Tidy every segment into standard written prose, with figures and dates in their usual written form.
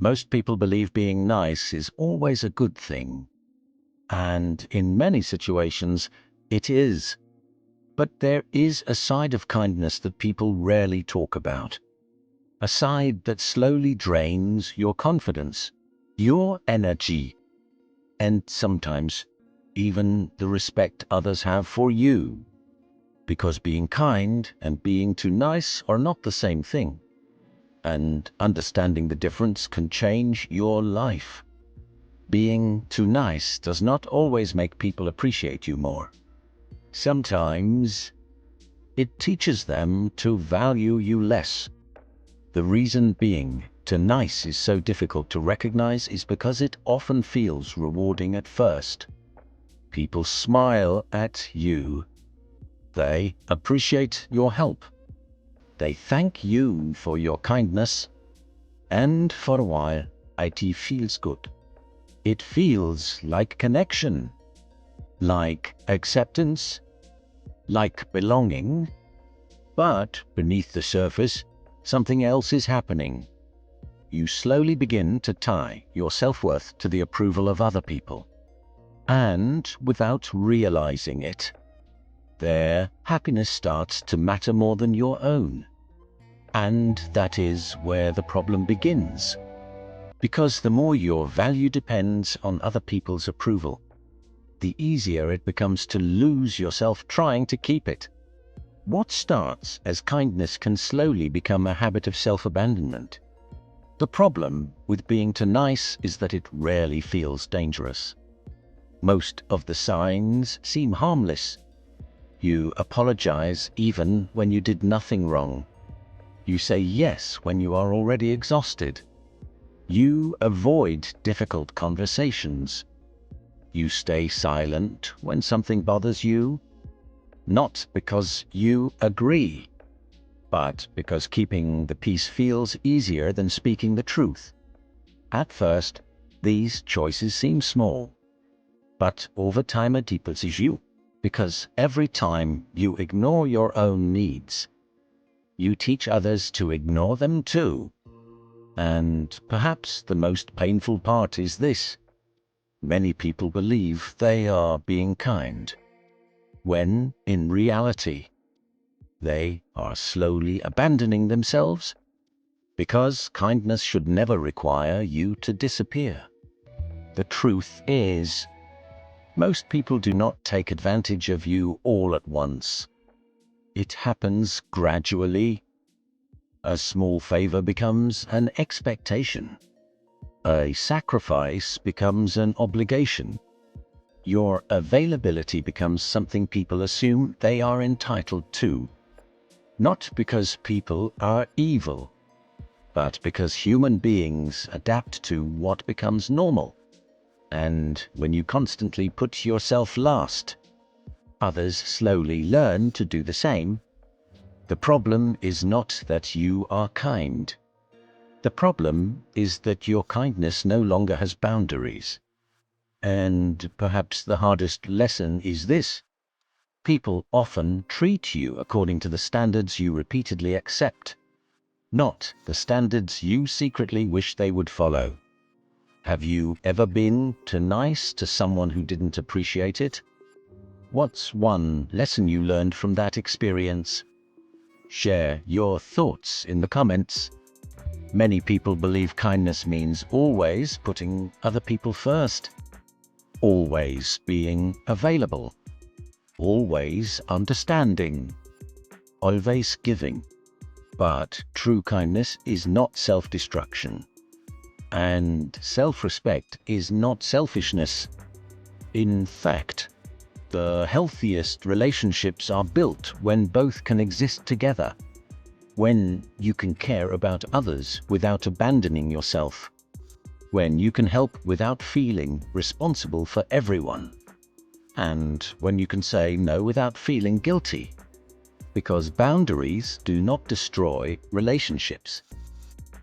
Most people believe being nice is always a good thing. And in many situations, it is. But there is a side of kindness that people rarely talk about. A side that slowly drains your confidence, your energy, and sometimes even the respect others have for you. Because being kind and being too nice are not the same thing. And understanding the difference can change your life. Being too nice does not always make people appreciate you more. Sometimes it teaches them to value you less. The reason being too nice is so difficult to recognize is because it often feels rewarding at first. People smile at you. They appreciate your help. They thank you for your kindness. And for a while, it feels good. It feels like connection, like acceptance, like belonging. But beneath the surface, something else is happening. You slowly begin to tie your self-worth to the approval of other people. And without realizing it, their happiness starts to matter more than your own. And that is where the problem begins. Because the more your value depends on other people's approval, the easier it becomes to lose yourself trying to keep it. What starts as kindness can slowly become a habit of self-abandonment. The problem with being too nice is that it rarely feels dangerous. Most of the signs seem harmless. You apologize even when you did nothing wrong. You say yes when you are already exhausted. You avoid difficult conversations. You stay silent when something bothers you, not because you agree, but because keeping the peace feels easier than speaking the truth. At first, these choices seem small, but over time it deepens you, because every time you ignore your own needs, you teach others to ignore them too. And perhaps the most painful part is this: many people believe they are being kind, when in reality, they are slowly abandoning themselves, because kindness should never require you to disappear. The truth is, most people do not take advantage of you all at once. It happens gradually. A small favor becomes an expectation. A sacrifice becomes an obligation. Your availability becomes something people assume they are entitled to. Not because people are evil, but because human beings adapt to what becomes normal. And when you constantly put yourself last, others slowly learn to do the same. The problem is not that you are kind. The problem is that your kindness no longer has boundaries. And perhaps the hardest lesson is this: people often treat you according to the standards you repeatedly accept, not the standards you secretly wish they would follow. Have you ever been too nice to someone who didn't appreciate it? What's one lesson you learned from that experience? Share your thoughts in the comments. Many people believe kindness means always putting other people first, always being available, always understanding, always giving. But true kindness is not self-destruction. And self-respect is not selfishness. In fact, the healthiest relationships are built when both can exist together. When you can care about others without abandoning yourself. When you can help without feeling responsible for everyone. And when you can say no without feeling guilty. Because boundaries do not destroy relationships.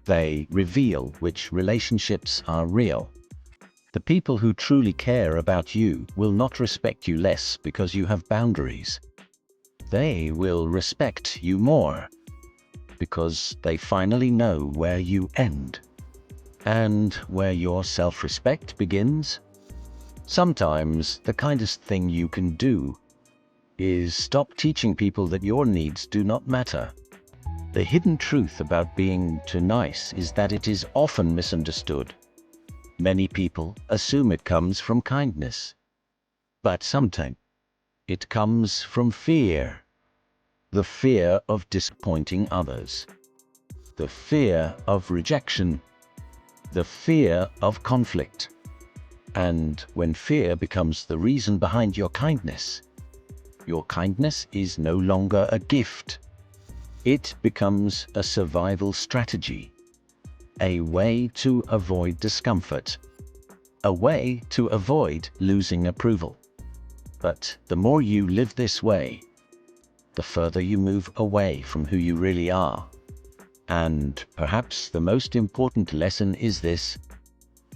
They reveal which relationships are real. The people who truly care about you will not respect you less because you have boundaries. They will respect you more because they finally know where you end. and where your self-respect begins. Sometimes the kindest thing you can do is stop teaching people that your needs do not matter. The hidden truth about being too nice is that it is often misunderstood. Many people assume it comes from kindness, but sometimes it comes from fear. The fear of disappointing others, the fear of rejection, the fear of conflict. And when fear becomes the reason behind your kindness is no longer a gift. It becomes a survival strategy, a way to avoid discomfort, a way to avoid losing approval. But the more you live this way, the further you move away from who you really are. And perhaps the most important lesson is this: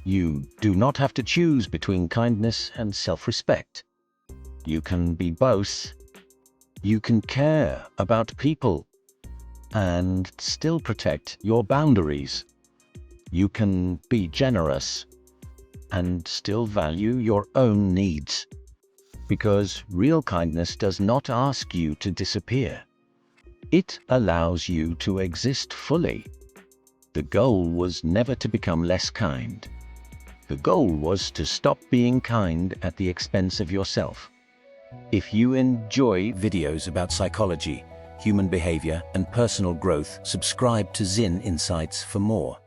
you do not have to choose between kindness and self-respect. You can be both. You can care about people and still protect your boundaries. You can be generous and still value your own needs. Because real kindness does not ask you to disappear. It allows you to exist fully. The goal was never to become less kind. The goal was to stop being kind at the expense of yourself. If you enjoy videos about psychology, human behavior, and personal growth, subscribe to Zin Insights for more.